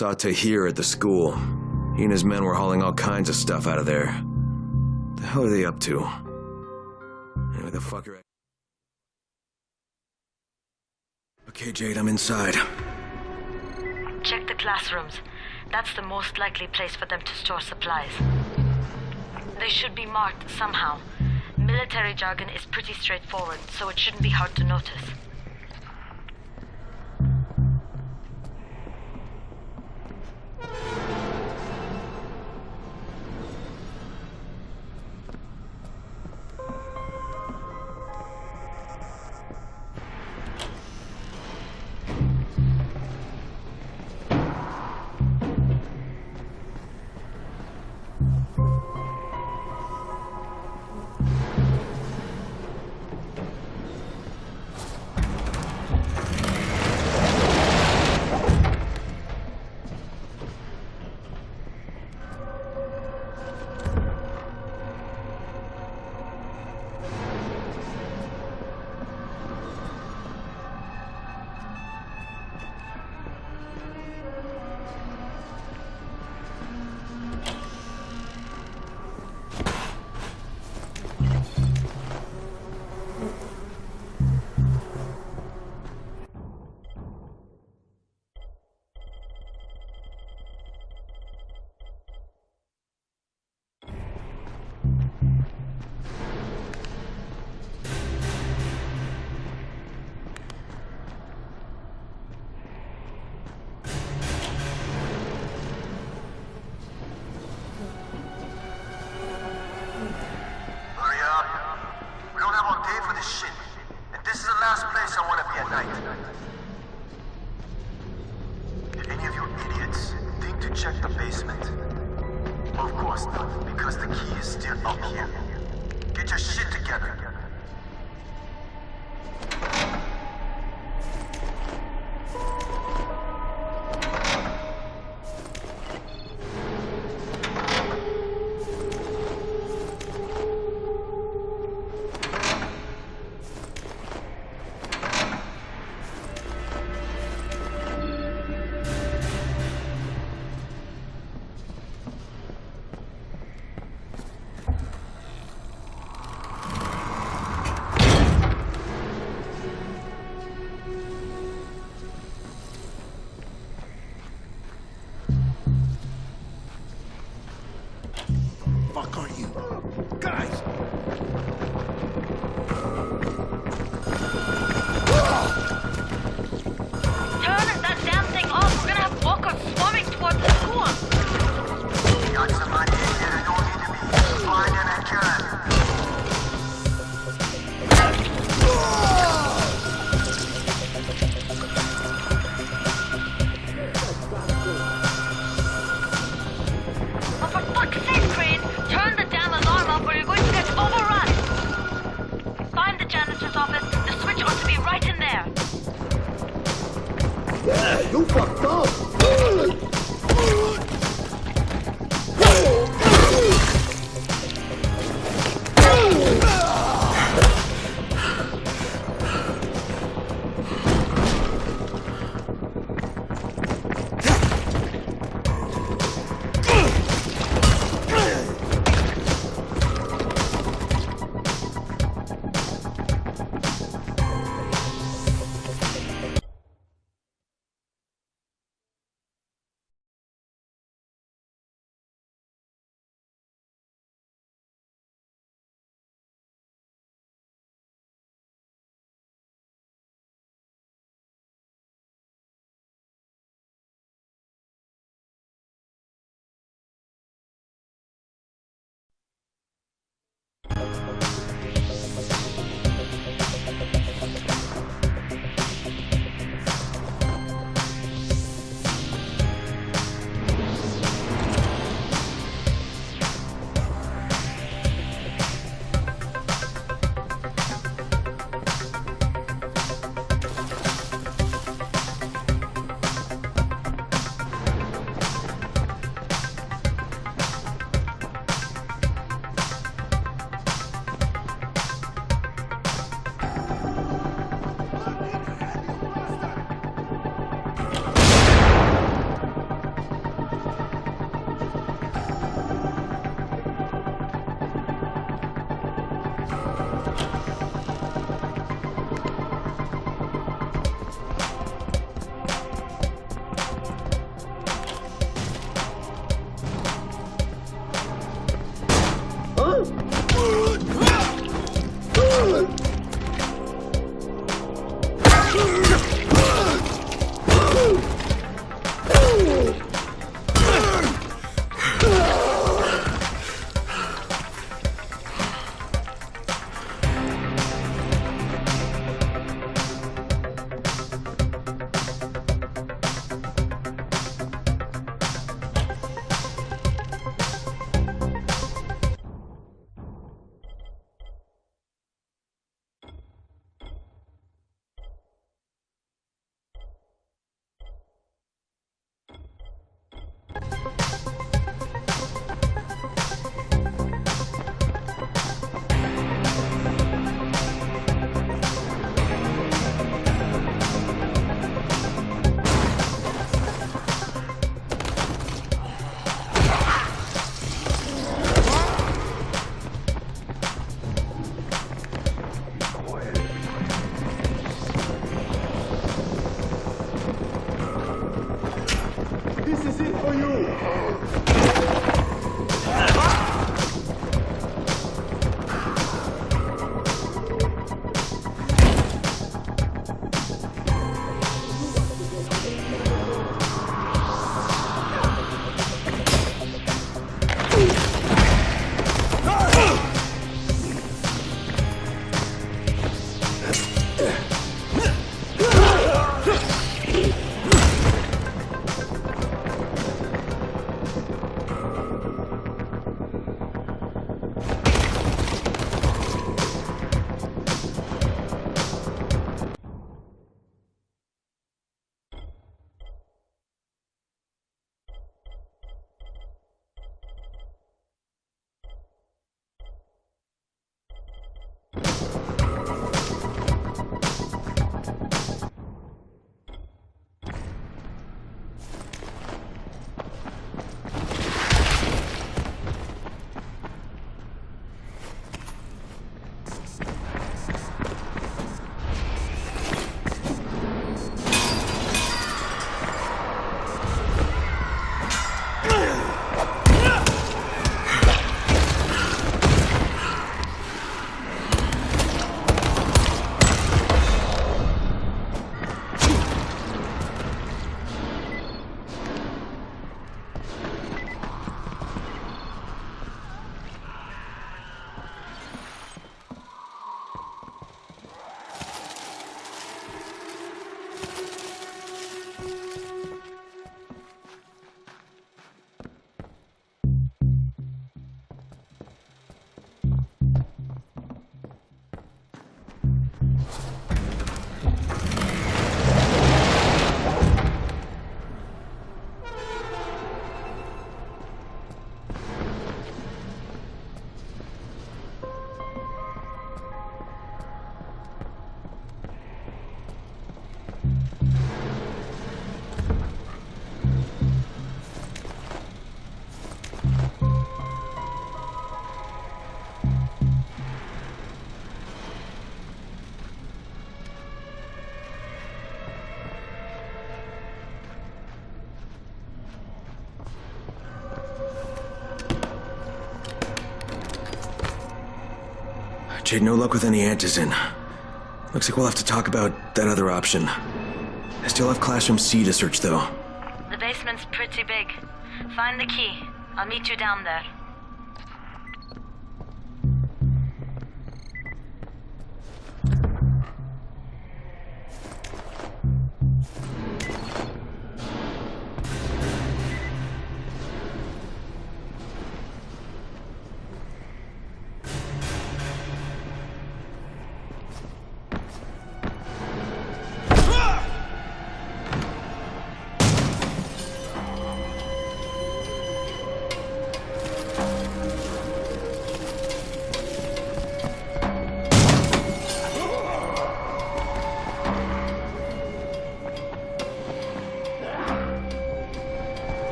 Saw Tahir at the school. He and his men were hauling all kinds of stuff out of there. The hell are they up to? Anyway, the fucker... Okay, Jade, I'm inside. Check the classrooms. That's the most likely place for them to store supplies. They should be marked somehow. Military jargon is pretty straightforward, so it shouldn't be hard to notice. Check the basement. Of course not, because the key is still up here. Get your shit together. Jade, no luck with any antizin. Looks like we'll have to talk about that other option. I still have Classroom C to search, though. The basement's pretty big. Find the key. I'll meet you down there.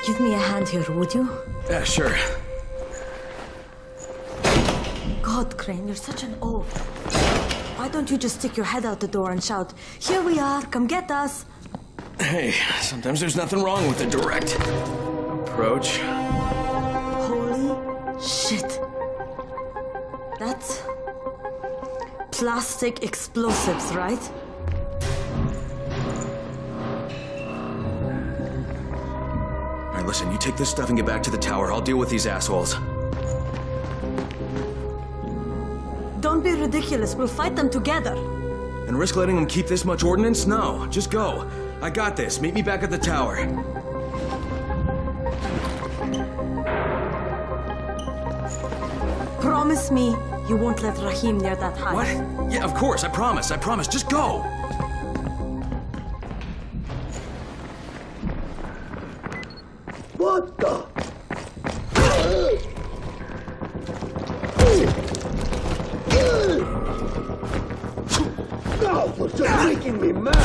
Give me a hand here, would you? Yeah, sure. God, Crane, you're such an oaf. Why don't you just stick your head out the door and shout, "Here we are, come get us"? Hey, sometimes there's nothing wrong with a direct approach. Holy shit. That's plastic explosives, right? All right, listen, you take this stuff and get back to the tower. I'll deal with these assholes. Don't be ridiculous. We'll fight them together. And risk letting them keep this much ordnance? No, just go. I got this. Meet me back at the tower. Promise me you won't let Rahim near that hive. What? Yeah, of course. I promise. I promise. Just go. What the? No, you're just making me mad.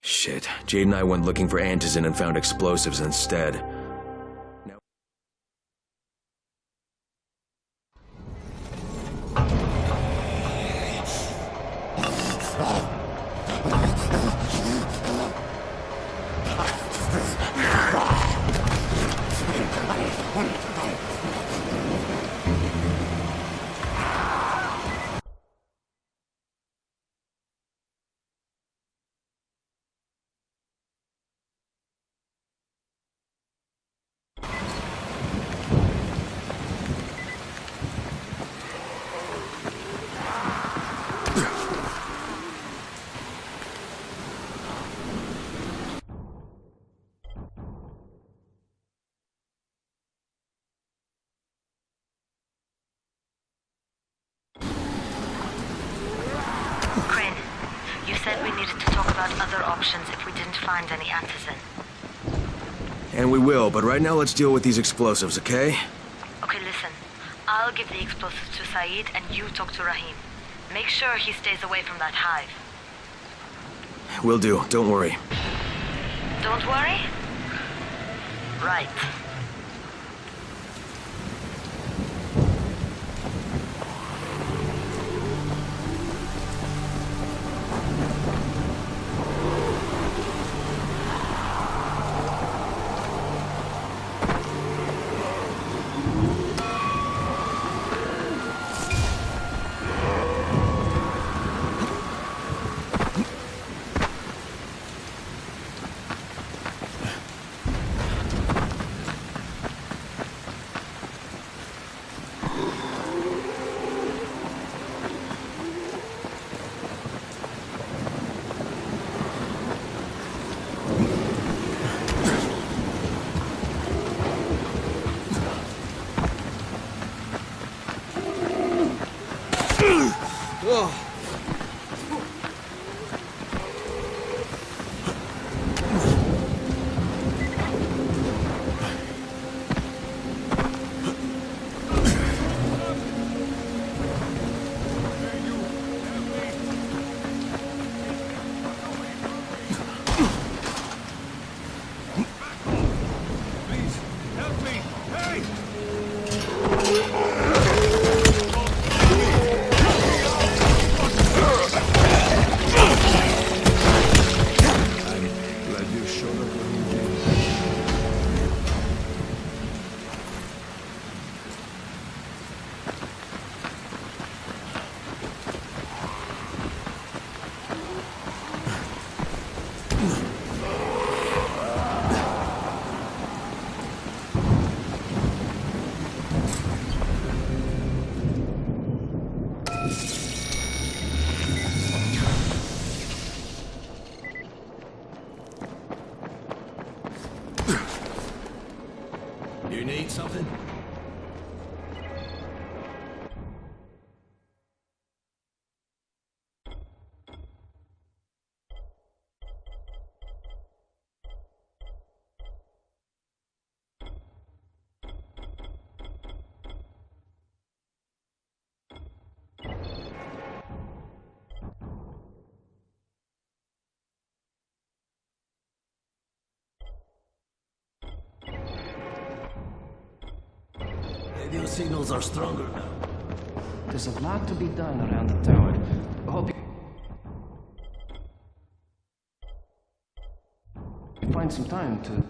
Shit. Jade and I went looking for antizin and found explosives instead. Now needed to talk about other options if we didn't find any antizin. And we will, but right now let's deal with these explosives, okay? Okay, listen. I'll give the explosives to Saeed and you talk to Rahim. Make sure he stays away from that hive. Will do, don't worry. Don't worry? Right. You need something? Radio signals are stronger now. There's a lot to be done around the tower. I hope you find some time to...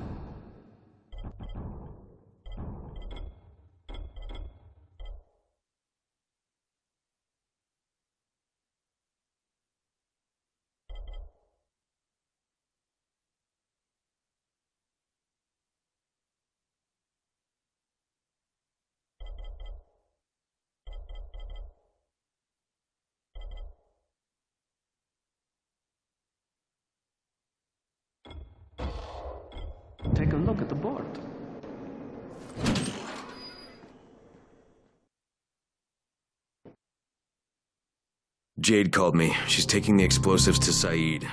take a look at the board. Jade called me. She's taking the explosives to Saeed.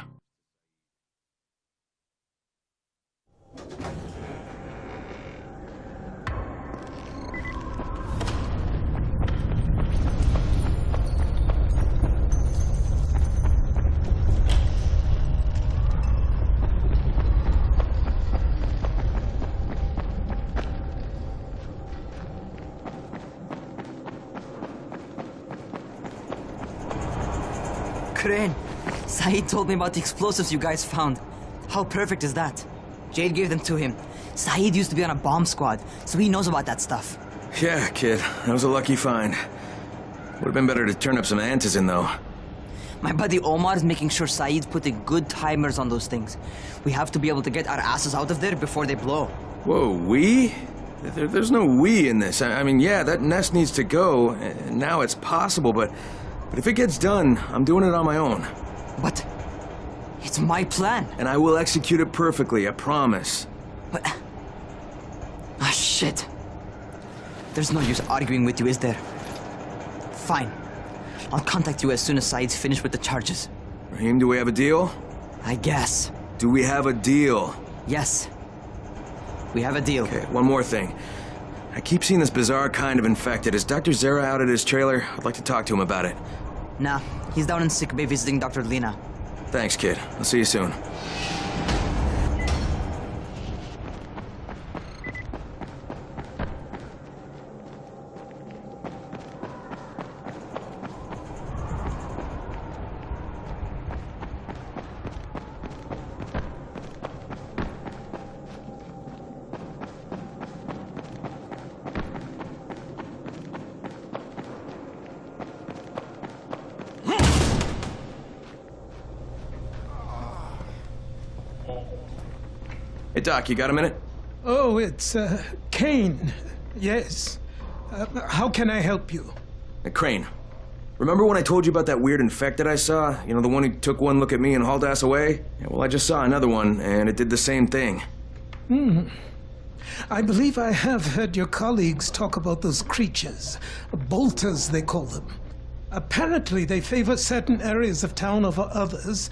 Crane, Saeed told me about the explosives you guys found. How perfect is that? Jade gave them to him. Saeed used to be on a bomb squad, so he knows about that stuff. Yeah, kid. That was a lucky find. Would've been better to turn up some antizin, though. My buddy Omar is making sure Saeed's putting good timers on those things. We have to be able to get our asses out of there before they blow. Whoa, we? There's no we in this. I mean, yeah, that nest needs to go, and now it's possible, but if it gets done, I'm doing it on my own. But it's my plan. And I will execute it perfectly, I promise. But... ah, shit. There's no use arguing with you, is there? Fine. I'll contact you as soon as Saeed's finished with the charges. Raheem, do we have a deal? I guess. Do we have a deal? Yes. We have a deal. Okay, one more thing. I keep seeing this bizarre kind of infected. Is Dr. Zera out at his trailer? I'd like to talk to him about it. Nah, he's down in sick bay visiting Dr. Lena. Thanks, kid. I'll see you soon. Hey, Doc, you got a minute? Oh, it's, Kane. Yes. How can I help you? Crane. Remember when I told you about that weird infected I saw? You know, the one who took one look at me and hauled ass away? Yeah, well, I just saw another one, and it did the same thing. I believe I have heard your colleagues talk about those creatures. Bolters, they call them. Apparently, they favor certain areas of town over others,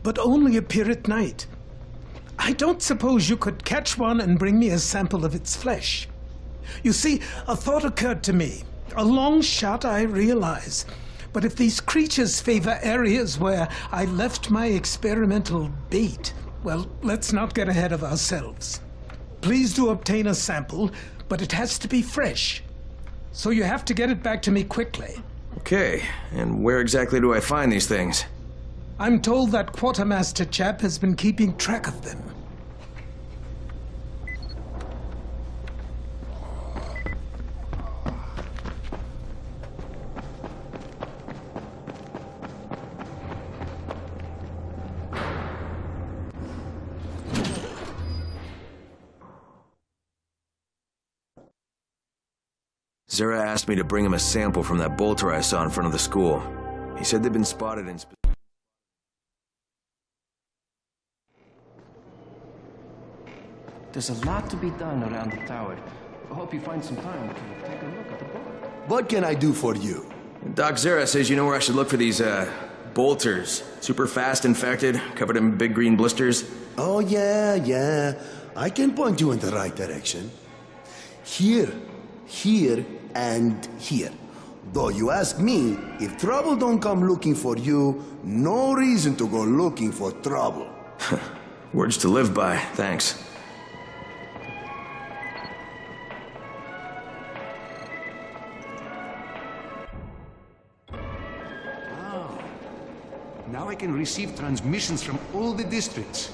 but only appear at night. I don't suppose you could catch one and bring me a sample of its flesh. You see, a thought occurred to me. A long shot, I realize. But if these creatures favor areas where I left my experimental bait, well, let's not get ahead of ourselves. Please do obtain a sample, but it has to be fresh. So you have to get it back to me quickly. Okay, and where exactly do I find these things? I'm told that quartermaster chap has been keeping track of them. Zera asked me to bring him a sample from that bolter I saw in front of the school. He said they'd been spotted in... There's a lot to be done around the tower. I hope you find some time to take a look at the board. What can I do for you? Doc Zera says you know where I should look for these, bolters. Super fast infected, covered in big green blisters. Oh, yeah. I can point you in the right direction. Here, and here. Though you ask me, if trouble don't come looking for you, no reason to go looking for trouble. Words to live by, thanks. Now I can receive transmissions from all the districts.